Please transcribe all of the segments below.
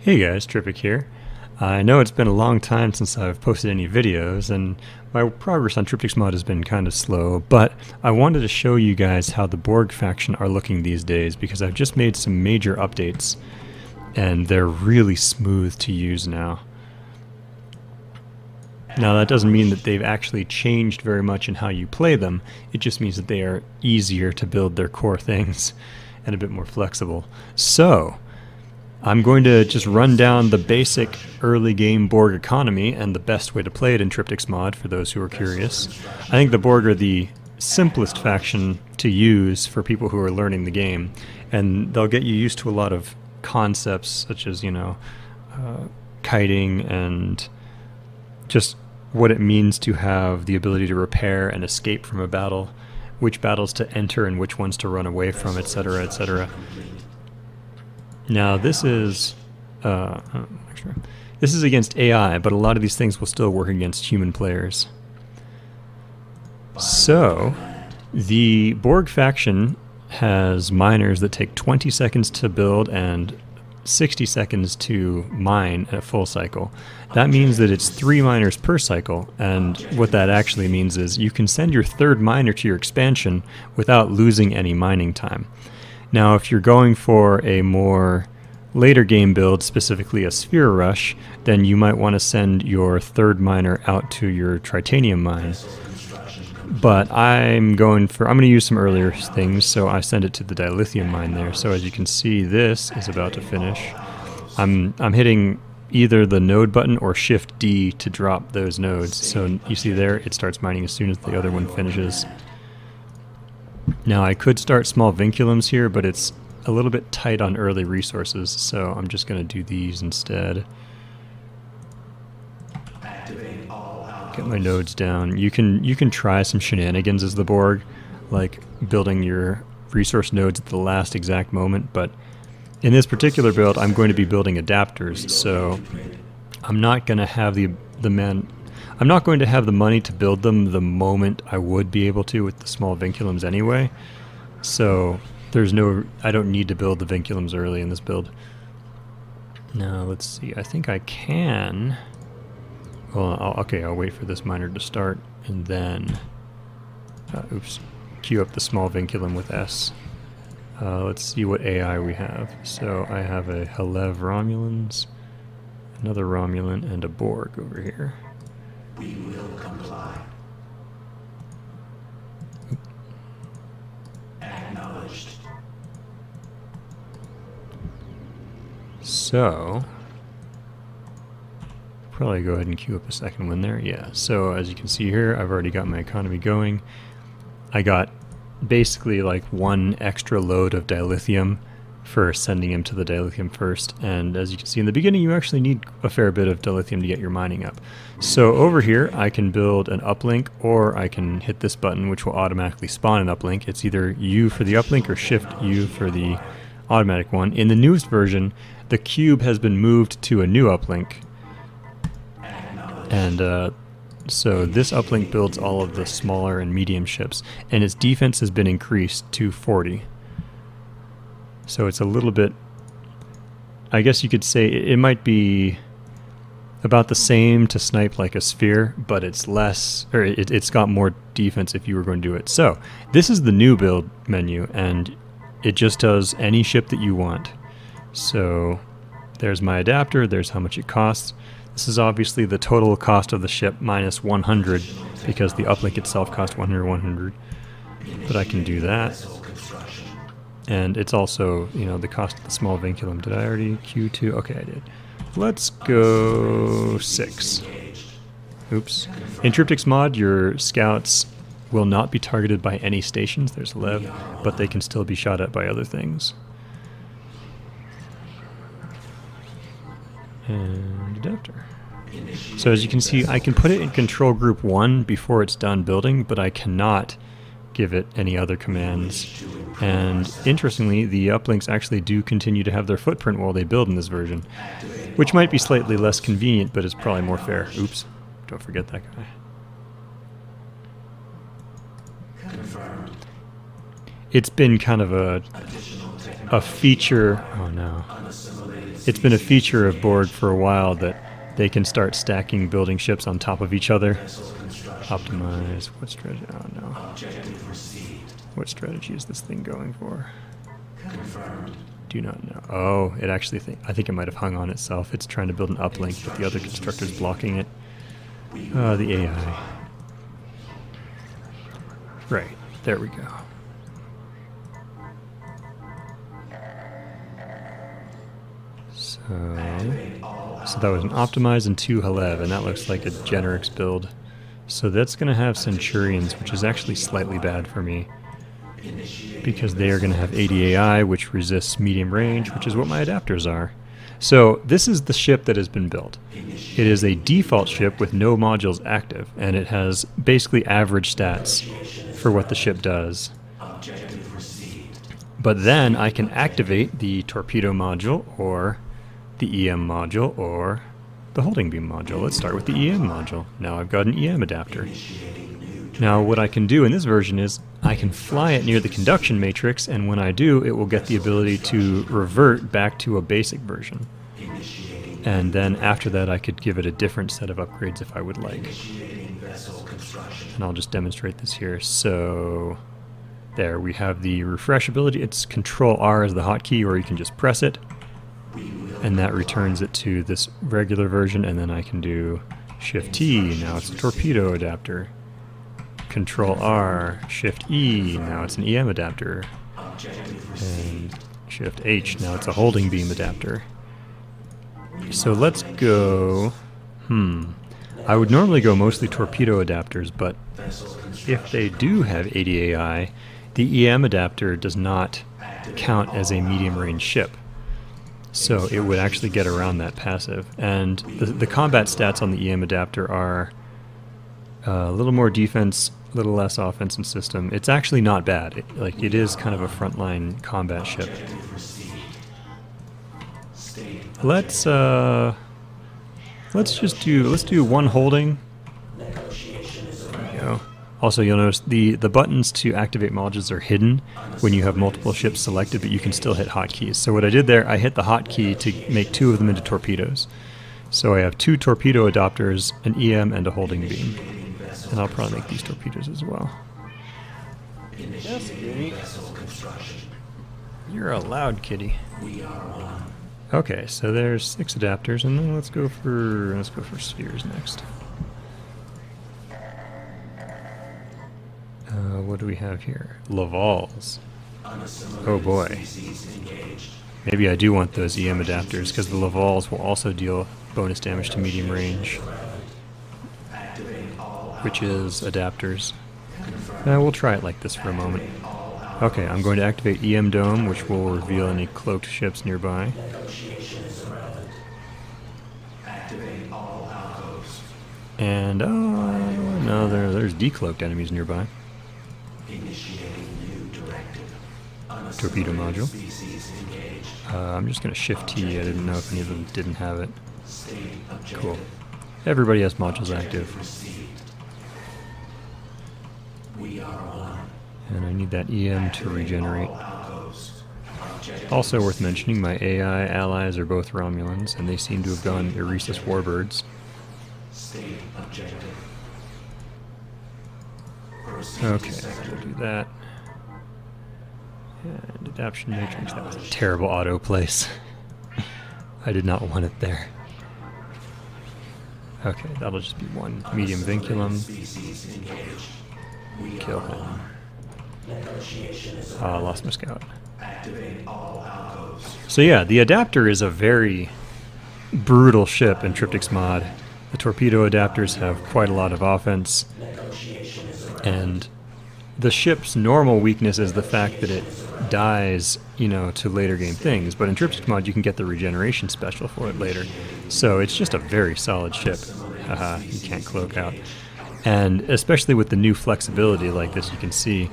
Hey guys, Trippic here. I know it's been a long time since I've posted any videos, and my progress on Triptic's mod has been kind of slow, but I wanted to show you guys how the Borg faction are looking these days, because I've just made some major updates, and they're really smooth to use now. Now that doesn't mean that they've actually changed very much in how you play them, it just means that they are easier to build their core things, and a bit more flexible. So, I'm going to just run down the basic early game Borg economy and the best way to play it in Triptic's mod for those who are curious. I think the Borg are the simplest faction to use for people who are learning the game, and they'll get you used to a lot of concepts such as, kiting and just what it means to have the ability to repair and escape from a battle, which battles to enter and which ones to run away from, etc., etc. Now this is this is against AI, but a lot of these things will still work against human players. So the Borg faction has miners that take 20 seconds to build and 60 seconds to mine at a full cycle. That means that it's 3 miners per cycle, and what that actually means is you can send your third miner to your expansion without losing any mining time. Now, if you're going for a more later game build, specifically a sphere rush, then you might want to send your third miner out to your tritanium mine. But I'm going to use some earlier things, so I send it to the dilithium mine there. So as you can see, this is about to finish. I'm hitting either the node button or Shift D to drop those nodes. So you see there, it starts mining as soon as the other one finishes. Now I could start small vinculums here, but it's a little bit tight on early resources, so I'm just going to do these instead. Get my nodes down. You can try some shenanigans as the Borg, like building your resource nodes at the last exact moment, but in this particular build I'm going to be building adapters, so I'm not going to have I'm not going to have the money to build them the moment I would be able to with the small vinculums anyway. So I don't need to build the vinculums early in this build. Now let's see, I think I can. Well, I'll wait for this miner to start and then, queue up the small vinculum with S. Let's see what AI we have. So I have a Halev Romulans, another Romulan, and a Borg over here. We will comply. Acknowledged. So, probably go ahead and queue up a second one there. Yeah, so as you can see here, I've already got my economy going. I got basically like 1 extra load of dilithium for sending him to the dilithium first, and as you can see in the beginning, you actually need a fair bit of dilithium to get your mining up. So over here I can build an uplink, or I can hit this button which will automatically spawn an uplink. It's either U for the uplink or Shift U for the automatic one. In the newest version, the cube has been moved to a new uplink, and so this uplink builds all of the smaller and medium ships, and its defense has been increased to 40. So it's a little bit, I guess you could say it might be about the same to snipe like a sphere, but it's less, or it's got more defense if you were going to do it. So this is the new build menu, and it just does any ship that you want. So there's my adapter, there's how much it costs. This is obviously the total cost of the ship minus 100, because the uplink itself cost 100, but I can do that. And it's also, the cost of the small vinculum. Did I already queue 2? Okay, I did. Let's go 6. Oops. In Triptic's mod, your scouts will not be targeted by any stations. There's Lev, but they can still be shot at by other things. And adapter. So as you can see, I can put it in control group 1 before it's done building, but I cannot give it any other commands. And interestingly, the uplinks actually do continue to have their footprint while they build in this version, which might be slightly less convenient, but it's probably more fair. Oops, don't forget that guy. It's been kind of a feature. Oh no. it's been a feature of Borg for a while that they can start stacking building ships on top of each other. Optimize. What strategy? Oh no. Objective received. What strategy is this thing going for? Confirmed. Do not know. Oh, it actually I think it might have hung on itself. It's trying to build an uplink, but the other constructor's blocking it. The AI. Right. There we go. So that was an optimize and 2 Halev, and that looks like a Generix build. So that's going to have Centurions, which is actually slightly bad for me, because they are going to have 80 AI, which resists medium range, which is what my adapters are. So this is the ship that has been built. It is a default ship with no modules active, and it has basically average stats for what the ship does. But then I can activate the torpedo module, or the EM module, or the holding beam module. Let's start with the EM module. Now I've got an EM adapter. Now what I can do in this version is I can fly it near the conduction matrix, and when I do, it will get the ability to revert back to a basic version. And then after that I could give it a different set of upgrades if I would like. And I'll just demonstrate this here. So there we have the refresh ability. It's Control R as the hotkey, or you can just press it, and that returns it to this regular version, and then I can do Shift T, now it's a torpedo adapter. Control R, Shift E, now it's an EM adapter. And Shift H, now it's a holding beam adapter. So let's go... I would normally go mostly torpedo adapters, but if they do have 80 AI, the EM adapter does not count as a medium range ship. So it would actually get around that passive. And the combat stats on the EM adapter are a little more defense, a little less offense and system. It's actually not bad. It is kind of a frontline combat ship. Let's do one holding. There we go. Also, you'll notice the buttons to activate modules are hidden when you have multiple ships selected, but you can still hit hotkeys. So what I did there, I hit the hotkey to make 2 of them into torpedoes. So I have 2 torpedo adapters, an EM, and a holding beam. And I'll probably make these torpedoes as well. Yes, kitty. You're a loud kitty. Okay, so there's 6 adapters, and then let's go for spheres next. What do we have here? Lavals. Oh boy. Maybe I do want those EM adapters, because the Lavals will also deal bonus damage to medium range, which is adapters. We'll try it like this for a moment. Okay, I'm going to activate EM Dome, which will reveal any cloaked ships nearby. And, no, there's decloaked enemies nearby. Torpedo module. I'm just going to Shift T. I didn't know if any of them didn't have it. Cool. Everybody has modules active. And I need that EM to regenerate. Also worth mentioning, my AI allies are both Romulans, and they seem to have gone Eresus Warbirds. Okay, we'll do that. And Adaption Matrix, that was a terrible auto place. I did not want it there. Okay, that'll just be 1 medium vinculum. Kill him. Lost my scout. So yeah, the adapter is a very brutal ship in Triptych's mod. The torpedo adapters have quite a lot of offense, and the ship's normal weakness is the fact that it dies, to later game things, but in Triptych's mod you can get the regeneration special for it later. So it's just a very solid ship. Haha, you can't cloak out. And especially with the new flexibility like this, you can see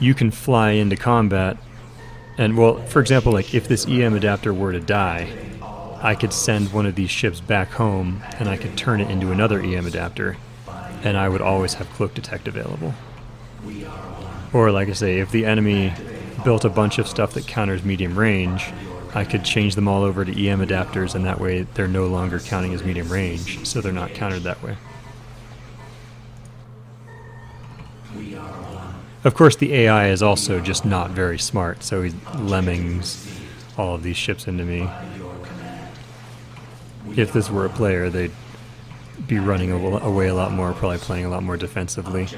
you can fly into combat, and well, for example, like if this EM adapter were to die, I could send one of these ships back home and I could turn it into another EM adapter, and I would always have cloak detect available. Or like I say, if the enemy built a bunch of stuff that counters medium range, I could change them all over to EM adapters, and that way they're no longer counting as medium range, so they're not countered that way. Of course, the AI is also just not very smart, so he lemmings all of these ships into me. If this were a player, they'd be running away a lot more, probably playing a lot more defensively.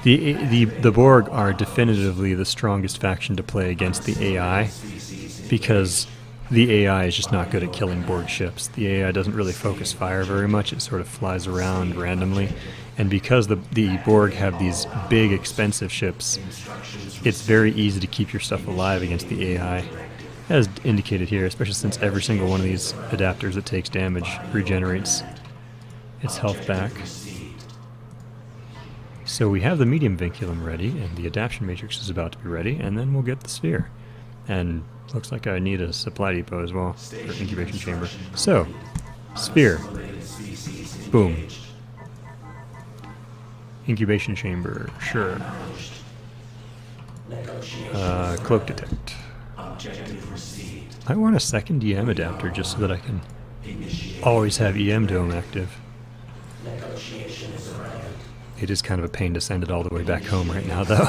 The Borg are definitively the strongest faction to play against the AI, because the AI is just not good at killing Borg ships. The AI doesn't really focus fire very much, it sort of flies around randomly. And because the Borg have these big, expensive ships, it's very easy to keep your stuff alive against the AI, as indicated here, especially since every single one of these adapters that takes damage regenerates its health back. So we have the medium vinculum ready, and the adaptation matrix is about to be ready, and then we'll get the sphere. And looks like I need a supply depot as well, or incubation chamber. So, sphere. Boom. Incubation chamber, sure. Cloak detect. I want a second EM adapter just so that I can always have EM dome active. It is kind of a pain to send it all the way back home right now, though.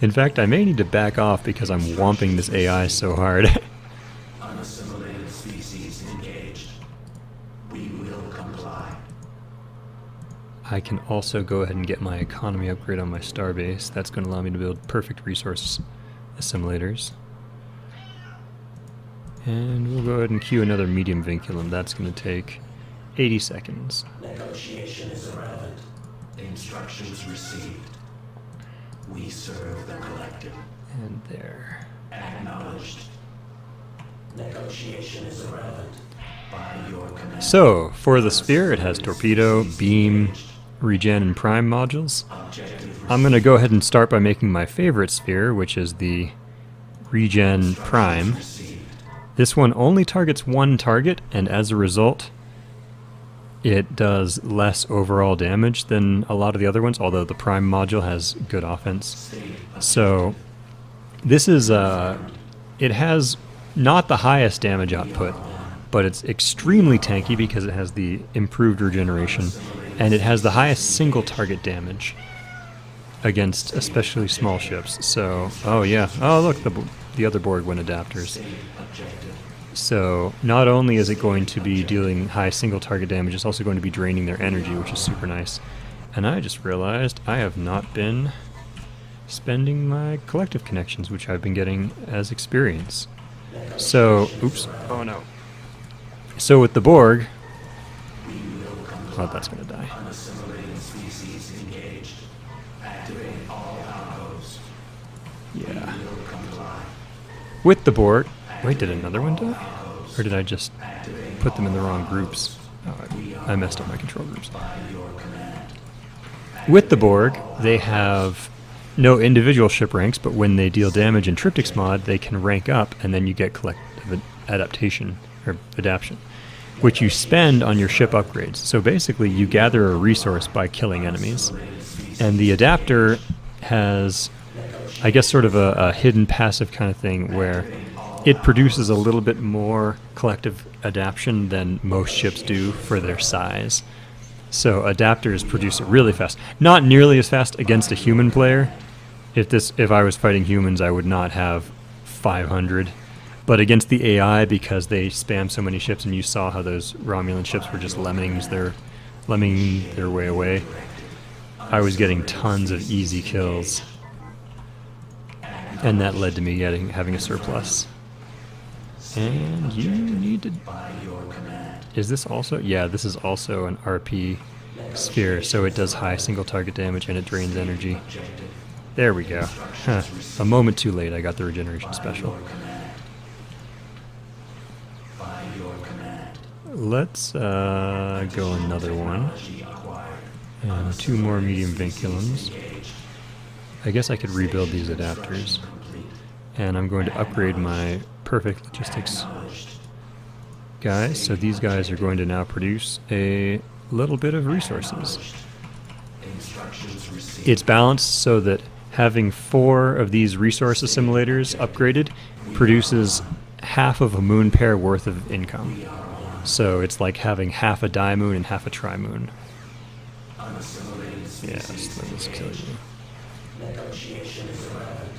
In fact, I may need to back off because I'm whomping this AI so hard. Unassimilated species engaged. We will comply. I can also go ahead and get my economy upgrade on my starbase. That's going to allow me to build perfect resource assimilators. And we'll go ahead and queue another medium vinculum. That's going to take 80 seconds. Negotiation is irrelevant. Instructions received. We serve the collective. And there. Acknowledged. Negotiation is irrelevant. By your command. So, for the sphere, it has torpedo, beam, regen, and prime modules. I'm going to go ahead and start by making my favorite sphere, which is the regen prime. This one only targets one target, and as a result, it does less overall damage than a lot of the other ones, although the prime module has good offense. So this is it has not the highest damage output, but it's extremely tanky because it has the improved regeneration, and it has the highest single target damage against especially small ships. So, oh yeah, oh look, the other Borg went adapters. So not only is it going to be dealing high single target damage, it's also going to be draining their energy, which is super nice. And I just realized I have not been spending my collective connections, which I've been getting as experience. So, oops, oh no. So with the Borg, oh, that's going to die. Yeah. With the Borg, wait, did another one die? Or did I just put them in the wrong groups? Oh, I messed up my control groups. With the Borg, they have no individual ship ranks, but when they deal damage in Triptychs mod, they can rank up, and then you get collective adaptation, or adaptation, which you spend on your ship upgrades. So basically, you gather a resource by killing enemies. And the adapter has, I guess, sort of a hidden passive kind of thing where it produces a little bit more collective adaptation than most ships do for their size. So adapters produce it really fast. Not nearly as fast against a human player. If I was fighting humans, I would not have 500. But against the AI, because they spam so many ships, and you saw how those Romulan ships were just lemming their way away, I was getting tons of easy kills. And that led to me having a surplus. And you need to... Is this also... Yeah, this is also an RP sphere, so it does high single target damage and it drains energy. There we go. Huh. A moment too late, I got the regeneration special. Let's go another one. And 2 more medium vinculums. I guess I could rebuild these adapters. And I'm going to upgrade my perfect logistics guys. So these guys are going to now produce a little bit of resources. Instructions received. It's balanced so that having 4 of these resource assimilators upgraded produces half of a moon pair worth of income. So it's like having half a di-moon and half a tri-moon. Unassimilated Yes, species let us kill engaged. you. Negotiation is irrelevant.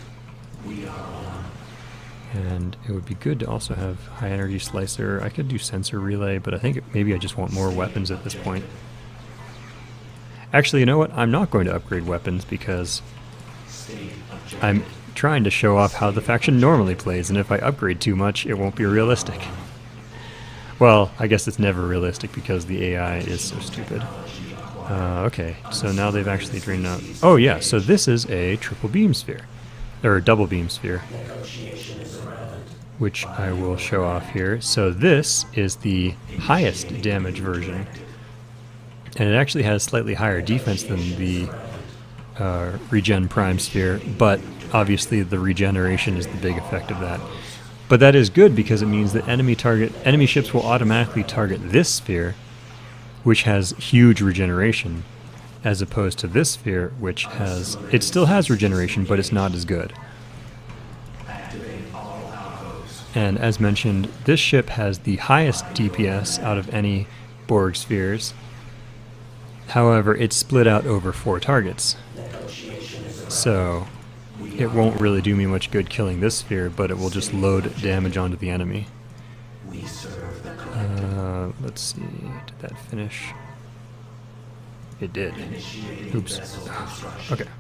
We are one. And it would be good to also have high energy slicer. I could do sensor relay, but I think maybe I just want more weapons at this point. Actually, you know what? I'm not going to upgrade weapons because State objective. I'm trying to show off how the faction normally plays, and if I upgrade too much, it won't be realistic. Well, I guess it's never realistic because the AI is so stupid. Okay, so now they've actually drained out... Oh yeah, so this is a triple beam sphere. Or double beam sphere. Negotiation is irrelevant. Which I will show off here. So this is the highest damage version. And it actually has slightly higher defense than the regen prime sphere, but obviously the regeneration is the big effect of that. But that is good because it means that enemy ships will automatically target this sphere, which has huge regeneration, as opposed to this sphere, which has... It still has regeneration, but it's not as good. Activate all outposts. And as mentioned, this ship has the highest DPS out of any Borg spheres. However, it's split out over 4 targets. Negotiation is irrelevant. So it won't really do me much good killing this sphere, but it will just load damage onto the enemy. We serve the collective. Let's see, did that finish? It did. Initiating Oops. vessel construction. Okay,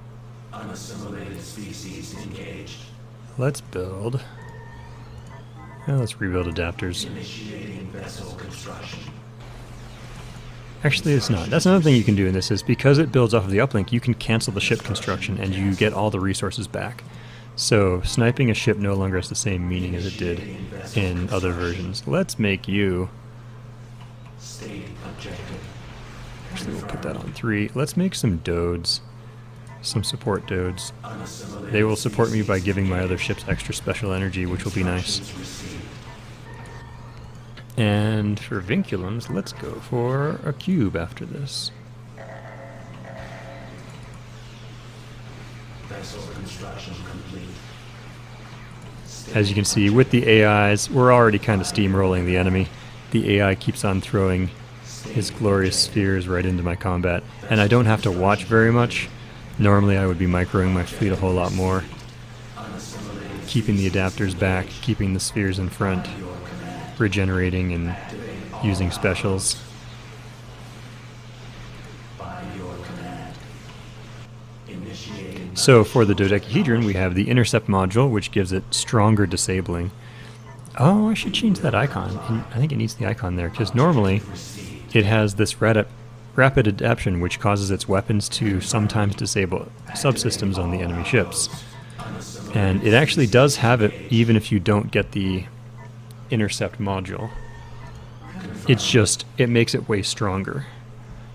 Unassimilated species engaged. let's build. Let's rebuild adapters. Initiating vessel construction. Actually, it's not. That's another thing you can do in this is because it builds off of the uplink, you can cancel the ship construction and you get all the resources back. So sniping a ship no longer has the same meaning as it did in other versions. Let's make you... State objective. Actually, we'll put that on 3. Let's make some dodes. Some support dodes. Unassimilated They will support me by giving my other ships extra special energy, which will be nice. instructions received. And for vinculums, let's go for a cube after this. Vessel construction complete. As you can see, with the AIs, we're already kind of steamrolling the enemy. The AI keeps on throwing his glorious spheres right into my combat, and I don't have to watch very much. Normally I would be microing my fleet a whole lot more, keeping the adapters back, keeping the spheres in front, regenerating and using specials. By your command. Initiating So for the dodecahedron, we have the intercept module, which gives it stronger disabling. Oh, I should change that icon. I think it needs the icon there, because normally it has this rapid adaptation, which causes its weapons to sometimes disable subsystems on the enemy ships. And it actually does have it even if you don't get the intercept module. It's just, it makes it way stronger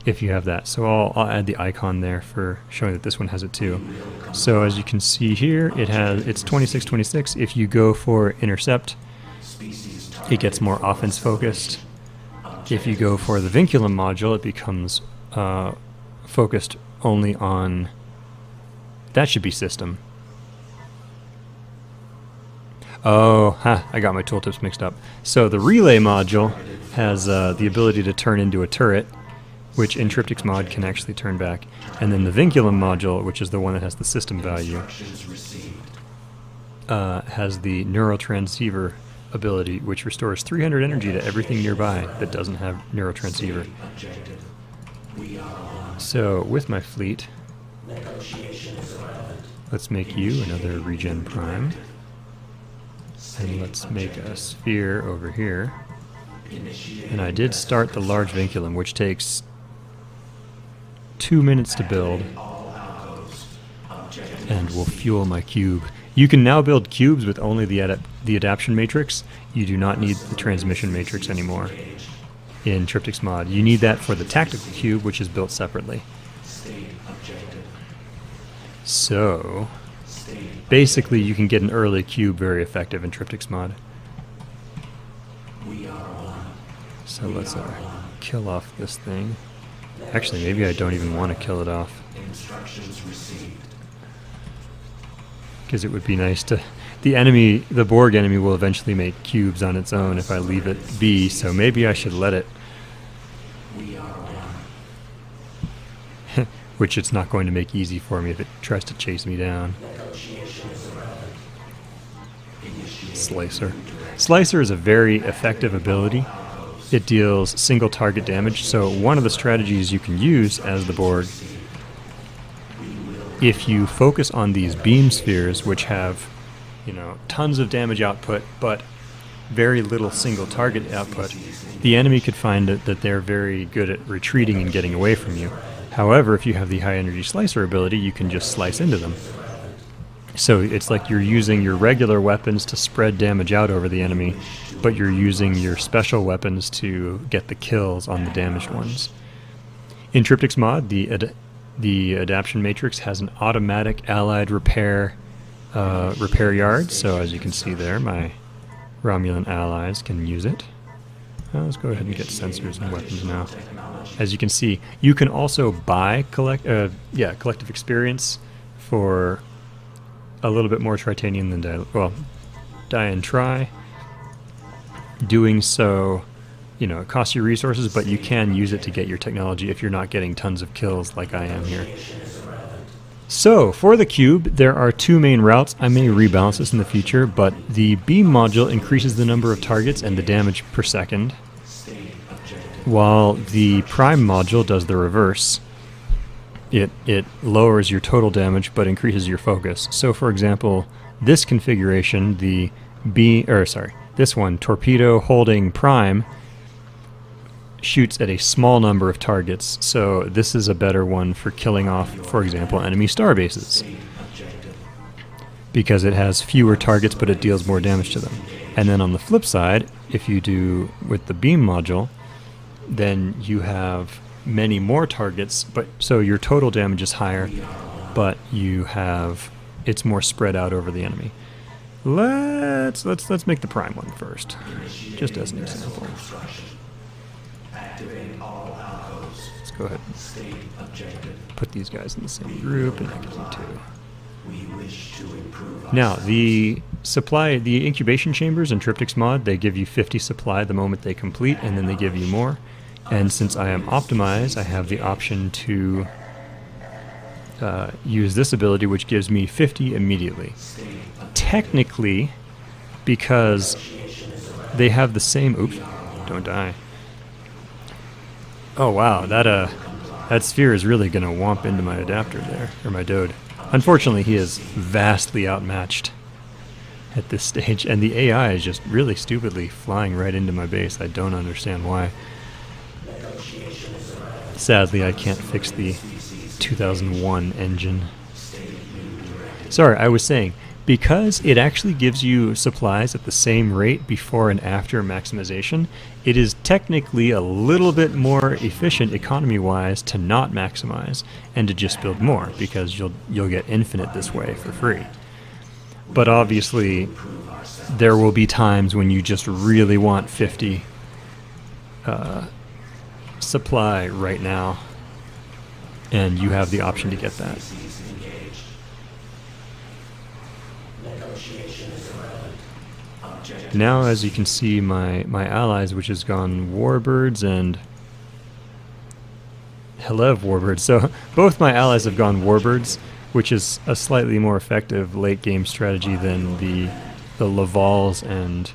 if you have that. So I'll add the icon there for showing that this one has it too. So as you can see here, it's 26-26. If you go for intercept, it gets more offense focused. If you go for the vinculum module, it becomes focused only on... That should be system. Oh, I got my tooltips mixed up. So the relay module has the ability to turn into a turret, which in Triptych's mod can actually turn back. And then the vinculum module, which is the one that has the system value, instructions received. has the neurotransceiver ability, which restores 300 energy to everything nearby that doesn't have neurotransceiver. Objective. We are one. So with my fleet, Negotiation is irrelevant. let's make you another regen prime. And let's make a sphere over here. And I did start the large vinculum, which takes 2 minutes to build, and will fuel my cube. You can now build cubes with only the adaptation matrix. You do not need the transmission matrix anymore in Triptych's mod. You need that for the tactical cube, which is built separately. State objective. So basically you can get an early cube very effective in Triptych's mod. We are one. So let's kill off this thing. Actually, maybe I don't even want to kill it off. Instructions received. Because it would be nice to... The Borg enemy will eventually make cubes on its own if I leave it be, so maybe I should let it. We are one. Which it's not going to make easy for me if it tries to chase me down. Slicer. Slicer is a very effective ability. It deals single target damage, so one of the strategies you can use as the Borg, if you focus on these beam spheres, which have, tons of damage output, but very little single target output, the enemy could find that they're very good at retreating and getting away from you. However, if you have the high energy slicer ability, you can just slice into them. So it's like you're using your regular weapons to spread damage out over the enemy, but you're using your special weapons to get the kills on the damaged ones. In Triptych's mod, the adaptation matrix has an automatic allied repair yard, so as you can see there, my Romulan allies can use it. Let's go ahead and get sensors and weapons now. As you can see, you can also buy collective experience for a little bit more tritanium than die and try. Doing so, it costs you resources, but you can use it to get your technology if you're not getting tons of kills like I am here. So, for the cube, there are two main routes. I may rebalance this in the future, but the beam module increases the number of targets and the damage per second, while the prime module does the reverse. It lowers your total damage but increases your focus. So for example, this configuration, this one, torpedo holding prime, shoots at a small number of targets, so this is a better one for killing off, for example, enemy star bases, because it has fewer targets but it deals more damage to them. And then on the flip side, if you do with the beam module, then you have many more targets, but so your total damage is higher, but it's more spread out over the enemy. Let's make the prime one first, just as an example. Let's go ahead and put these guys in the same group, and that gives me 2. Now, the incubation chambers in Triptych's mod, they give you 50 supply the moment they complete, and then they give you more. And since I am optimized, I have the option to use this ability, which gives me 50 immediately. Technically, because they have the same... Oops, don't die. Oh wow, that sphere is really going to whomp into my adapter there, or my Dode. Unfortunately, he is vastly outmatched at this stage, and the AI is just really stupidly flying right into my base. I don't understand why. Sadly, I can't fix the 2001 engine. Sorry, I was saying, because it actually gives you supplies at the same rate before and after maximization, it is technically a little bit more efficient economy-wise to not maximize and to just build more, because you'll get infinite this way for free. But obviously, there will be times when you just really want 50 supply right now, and you have the option to get that. Now, as you can see, my allies, which has gone Warbirds and Helev Warbirds. So both my allies have gone Warbirds, which is a slightly more effective late game strategy than the Lavals and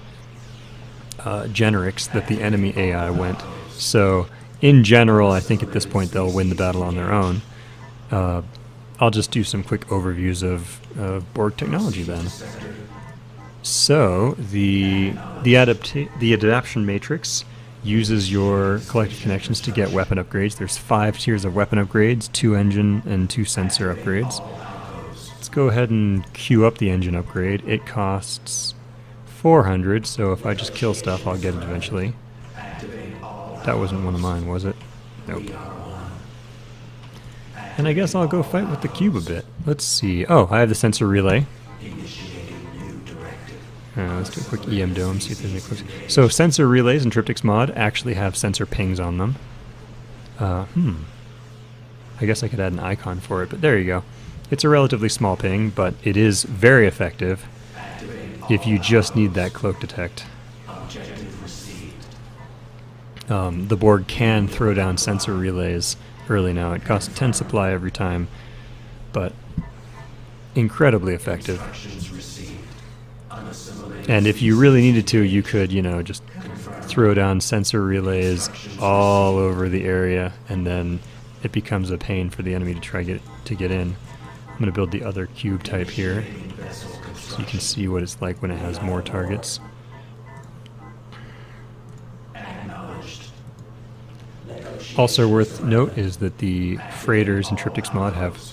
Generics that the enemy AI went. So in general, I think at this point they'll win the battle on their own. I'll just do some quick overviews of Borg technology then. So the adaptation matrix uses your collective connections to get weapon upgrades. There's 5 tiers of weapon upgrades, 2 engine and 2 sensor upgrades. Let's go ahead and queue up the engine upgrade. It costs 400, so if I just kill stuff, I'll get it eventually. That wasn't one of mine, was it? Nope. And I guess I'll go fight with the cube a bit. Let's see. Oh, I have the sensor relay. Let's do a quick EM dome, see if there's any clicks. So sensor relays in Triptych's mod actually have sensor pings on them. I guess I could add an icon for it, but there you go. It's a relatively small ping, but it is very effective if you just need that cloak detect. The Borg can throw down sensor relays early now. It costs 10 supply every time, but incredibly effective. And if you really needed to, you could, you know, just throw down sensor relays all over the area, and then it becomes a pain for the enemy to try to get in. I'm going to build the other cube type here, so you can see what it's like when it has more targets. Also worth note is that the freighters in Triptych's mod have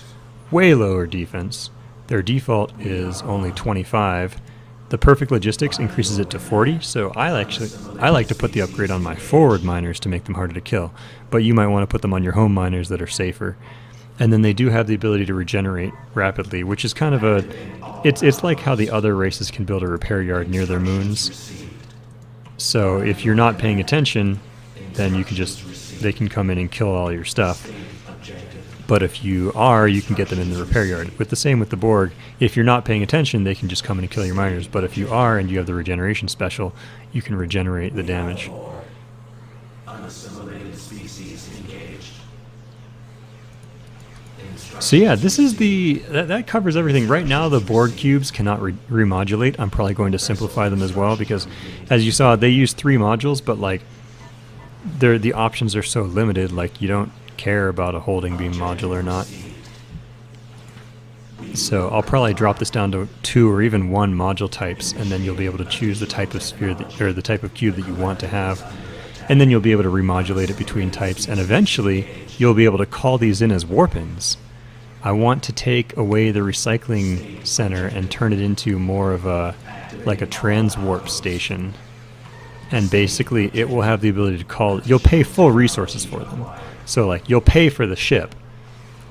way lower defense. Their default is only 25. The perfect logistics increases it to 40, so I like to put the upgrade on my forward miners to make them harder to kill, but you might want to put them on your home miners that are safer. And then they do have the ability to regenerate rapidly, which is kind of a... It's like how the other races can build a repair yard near their moons. So if you're not paying attention, then you can just... they can come in and kill all your stuff. But if you are, you can get them in the repair yard. With the same with the Borg, if you're not paying attention, they can just come in and kill your miners. But if you are and you have the regeneration special, you can regenerate the damage. So yeah, this is that covers everything. Right now the Borg cubes cannot remodulate. I'm probably going to simplify them as well, because as you saw, they use 3 modules, but like the options are so limited, like you don't care about a holding beam module or not. So I'll probably drop this down to 2 or even 1 module types, and then you'll be able to choose the type of sphere or the type of cube that you want to have, and then you'll be able to remodulate it between types, and eventually you'll be able to call these in as warp-ins. I want to take away the recycling center and turn it into more of a like a transwarp station, and basically it will have the ability to call. You'll pay full resources for them. So like you'll pay for the ship,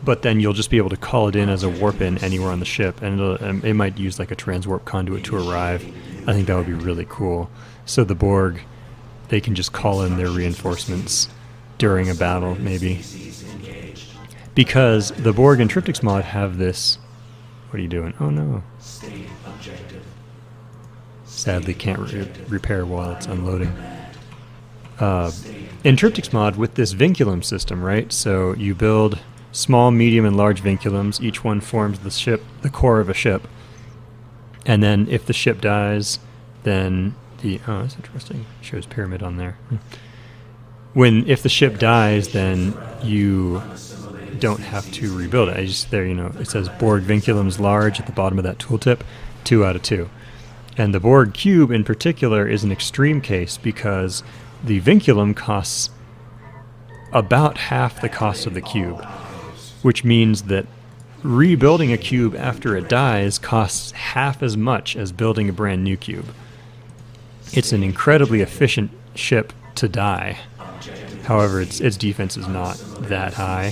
but then you'll just be able to call it in as a warp-in anywhere on the ship, and it might use like a transwarp conduit to arrive. I think that would be really cool. So the Borg, they can just call in their reinforcements during a battle, maybe. Because the Borg and Triptych's mod have this... What are you doing? Oh no. Sadly can't repair while it's unloading. In Triptych's mod with this vinculum system, right? So you build small, medium, and large vinculums. Each one forms the core of a ship. And then if the ship dies, then the... Oh, that's interesting. It shows pyramid on there. If the ship dies, then you don't have to rebuild it. I just, there, you know, it says Borg vinculums large at the bottom of that tooltip, 2 out of 2. And the Borg cube in particular is an extreme case because the vinculum costs about half the cost of the cube, which means that rebuilding a cube after it dies costs half as much as building a brand new cube. It's an incredibly efficient ship to die. However, its defense is not that high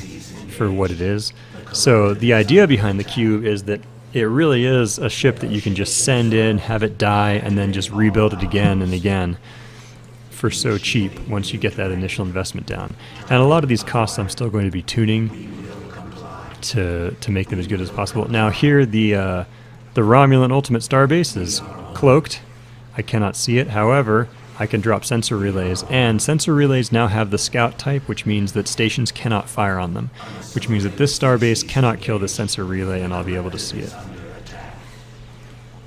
for what it is. So the idea behind the cube is that it really is a ship that you can just send in, have it die, and then just rebuild it again and again for so cheap once you get that initial investment down. And a lot of these costs I'm still going to be tuning to make them as good as possible. Now here the Romulan Ultimate Starbase is cloaked. I cannot see it. However, I can drop sensor relays, and sensor relays now have the scout type, which means that stations cannot fire on them, which means that this starbase cannot kill the sensor relay and I'll be able to see it.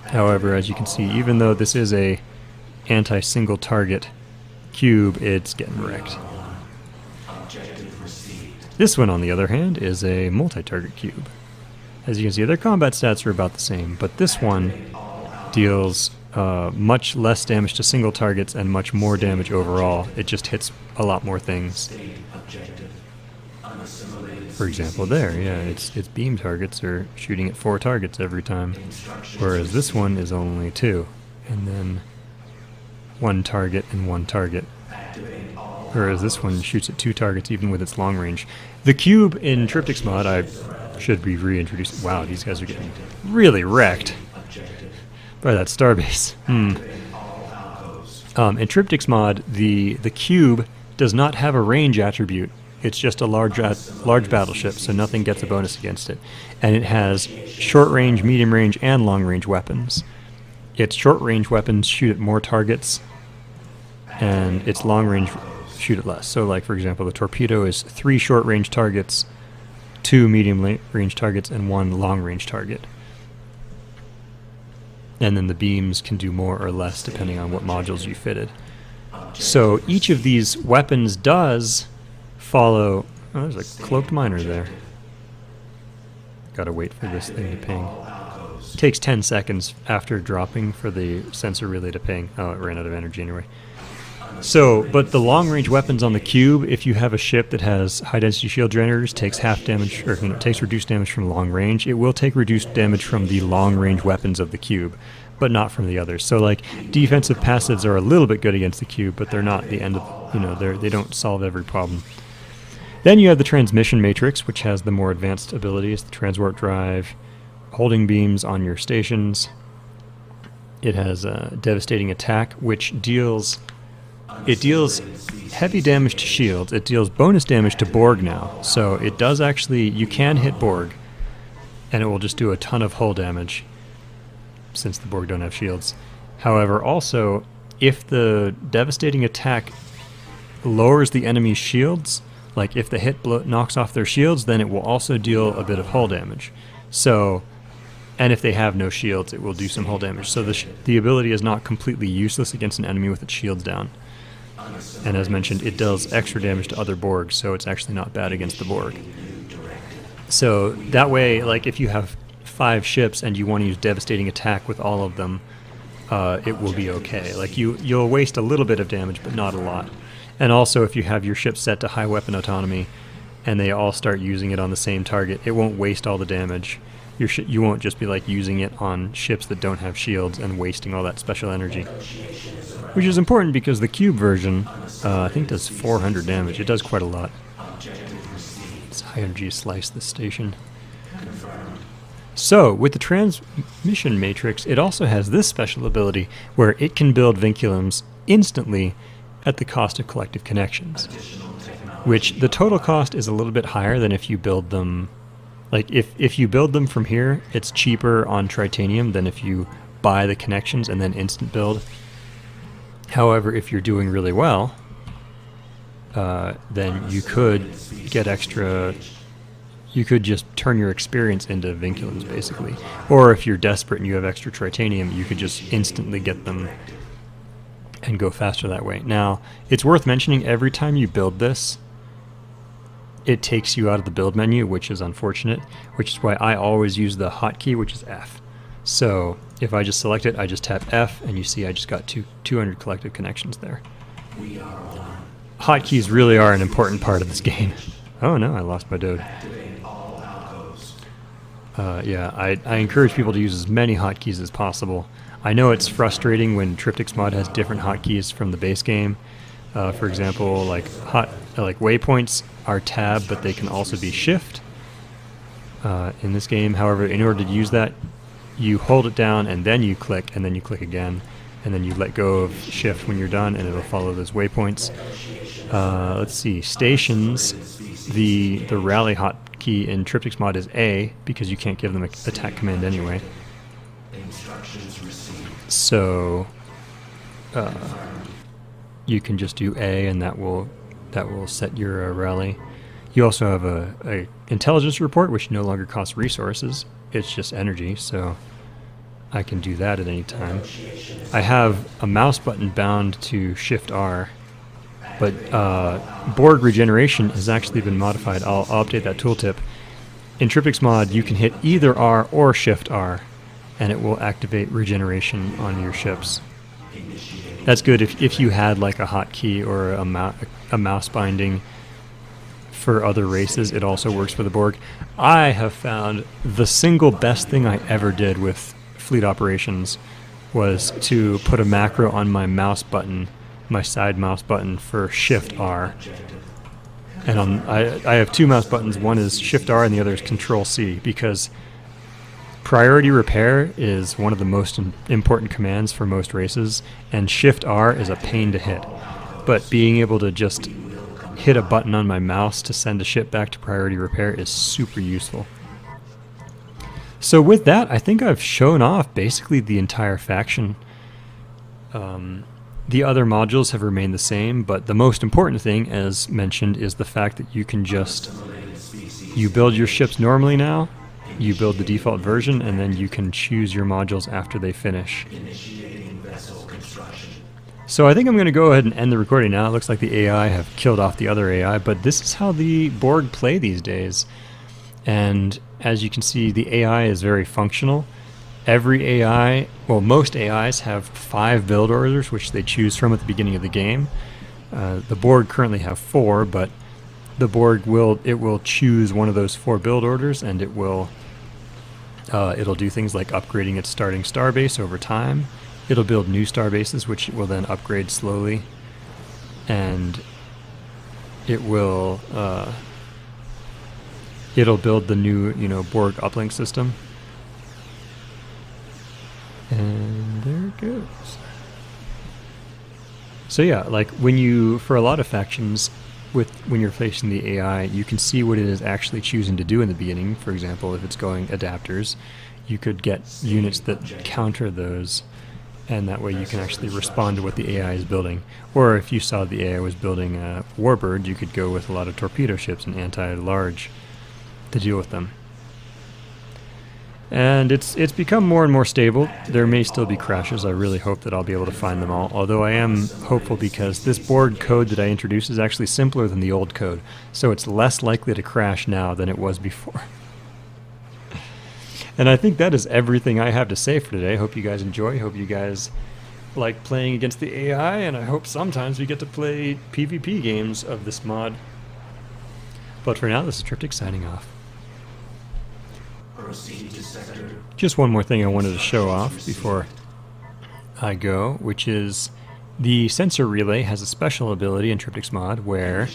However, as you can see, even though this is a anti-single target cube, it's getting wrecked. This one, on the other hand, is a multi-target cube. As you can see, their combat stats are about the same, but this one deals much less damage to single targets and much more damage overall. It just hits a lot more things. For example, there, yeah, its beam targets are shooting at 4 targets every time, whereas this one is only 2, and then 1 target and 1 target. Whereas this one shoots at 2 targets even with its long range. The cube in Triptych's mod, I should be reintroduced. Wow, these guys are getting really wrecked by that starbase. In Triptych's mod, the cube does not have a range attribute It's just a large battleship, so nothing gets a bonus against it. And it has short range, medium range, and long range weapons. Its short range weapons shoot at more targets, and its long range shoot at less. So like, for example, the torpedo is 3 short range targets, 2 medium range targets, and 1 long range target. And then the beams can do more or less depending on what modules you fitted. So each of these weapons does follow... Oh, there's a cloaked miner there. Gotta wait for this thing to ping. It takes 10 seconds after dropping for the sensor relay to ping. Oh, it ran out of energy anyway. So, but the long-range weapons on the cube, if you have a ship that has high-density shield generators, takes half damage, or takes reduced damage from long range. It will take reduced damage from the long-range weapons of the cube, but not from the others. So, like, defensive passives are a little bit good against the cube, but they're not the end of, they don't solve every problem. Then you have the transmission matrix, which has the more advanced abilities, the transwarp drive, holding beams on your stations. It has a devastating attack, which deals heavy damage to shields. It deals bonus damage to Borg now. So it does actually, you can hit Borg, and it will just do a ton of hull damage, since the Borg don't have shields. However, also, if the devastating attack lowers the enemy's shields, like if the hit knocks off their shields, then it will also deal a bit of hull damage. So, and if they have no shields, it will do some hull damage. So the ability is not completely useless against an enemy with its shields down. And as mentioned, it does extra damage to other Borgs, so it's actually not bad against the Borg. So that way, like if you have 5 ships and you want to use devastating attack with all of them, it will be okay. Like you'll waste a little bit of damage, but not a lot. And also, if you have your ship set to high weapon autonomy, and they all start using it on the same target, it won't waste all the damage. You won't just be like using it on ships that don't have shields and wasting all that special energy. Which is important because the cube version, I think, does 400 damage. It does quite a lot. It's high energy to slice this station. So, with the transmission matrix, it also has this special ability where it can build vinculums instantly at the cost of collective connections. Which the total cost is a little bit higher than if you build them... Like, if you build them from here, it's cheaper on Tritanium than if you buy the connections and then instant build. However, if you're doing really well, then you could get extra... You could just turn your experience into vinculums, basically. Or if you're desperate and you have extra Tritanium, you could just instantly get them and go faster that way. Now, it's worth mentioning, every time you build this, it takes you out of the build menu, which is unfortunate, which is why I always use the hotkey, which is F. So if I just select it, I just tap F, and you see I just got 200 collective connections there. Hotkeys really are an important part of this game. Oh no, I lost my Dode. Yeah, I encourage people to use as many hotkeys as possible. I know it's frustrating when Triptychs mod has different hotkeys from the base game. For example, like waypoints are tab, but they can also be shift in this game. However, in order to use that, you hold it down and then you click, and then you click again, and then you let go of shift when you're done, and it'll follow those waypoints. Let's see, stations. The rally hotkey in Triptychs mod is A, because you can't give them an attack command anyway. So you can just do A, and that will set your rally. You also have a intelligence report, which no longer costs resources. It's just energy, so I can do that at any time. I have a mouse button bound to Shift R, but Borg regeneration has actually been modified. I'll update that tooltip. In Triptychs mod, you can hit either R or Shift R, and it will activate regeneration on your ships. That's good if you had like a hotkey or a mouse binding for other races. It also works for the Borg. I have found the single best thing I ever did with fleet operations was to put a macro on my mouse button, my side mouse button, for Shift R. And I have 2 mouse buttons. One is Shift R and the other is Control C, because priority repair is one of the most important commands for most races, and Shift R is a pain to hit. But being able to just hit a button on my mouse to send a ship back to priority repair is super useful. So with that, I think I've shown off basically the entire faction. The other modules have remained the same, but the most important thing, as mentioned, is the fact that you can just, you build your ships normally now, you build the default version, and then you can choose your modules after they finish. So I think I'm going to go ahead and end the recording now. It looks like the AI have killed off the other AI, but this is how the Borg play these days. And as you can see, the AI is very functional. Every AI, well, most AIs have 5 build orders, which they choose from at the beginning of the game. The Borg currently have 4, but the Borg will choose one of those 4 build orders, and it'll do things like upgrading its starting starbase over time. It'll build new starbases, which it will then upgrade slowly, and it'll build the new, Borg uplink system. And there it goes. So yeah, like for a lot of factions, when you're facing the AI, you can see what it is actually choosing to do in the beginning. For example, if it's going adapters, you could get units that counter those, and that way you can actually respond to what the AI is building. Or if you saw the AI was building a warbird, you could go with a lot of torpedo ships and anti-large to deal with them. And it's become more and more stable. There may still be crashes. I really hope that I'll be able to find them all, although I am hopeful because this Borg code that I introduced is actually simpler than the old code, so it's less likely to crash now than it was before. And I think that is everything I have to say for today. Hope you guys enjoy. Hope you guys like playing against the AI, and I hope sometimes we get to play PvP games of this mod. But for now, this is Triptych signing off. Proceed to sector. Just one more thing I wanted to show off before I go, which is the sensor relay has a special ability in Triptych's mod where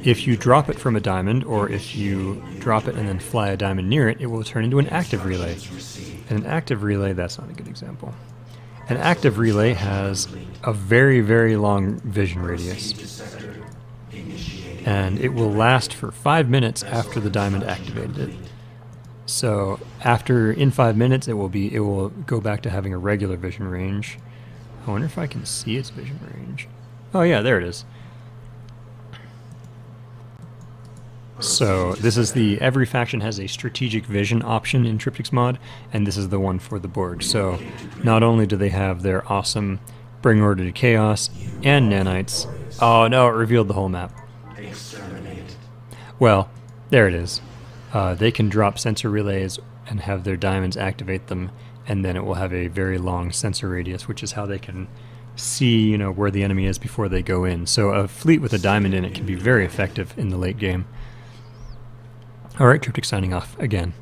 if you drop it from a diamond, or if you drop it and then fly a diamond near it, it will turn into an active relay. And an active relay, that's not a good example. An active relay has a very, very long vision radius. And it will last for 5 minutes after the diamond activated it. So in 5 minutes, it will go back to having a regular vision range. I wonder if I can see its vision range. Oh yeah, there it is. So this is every faction has a strategic vision option in Triptych's mod, and this is the one for the Borg. So not only do they have their awesome Bring Order to Chaos and nanites. Oh no, it revealed the whole map. Well, there it is. They can drop sensor relays and have their diamonds activate them, and then it will have a very long sensor radius, which is how they can see, where the enemy is before they go in. So a fleet with a diamond in it can be very effective in the late game. Alright, Triptych signing off again.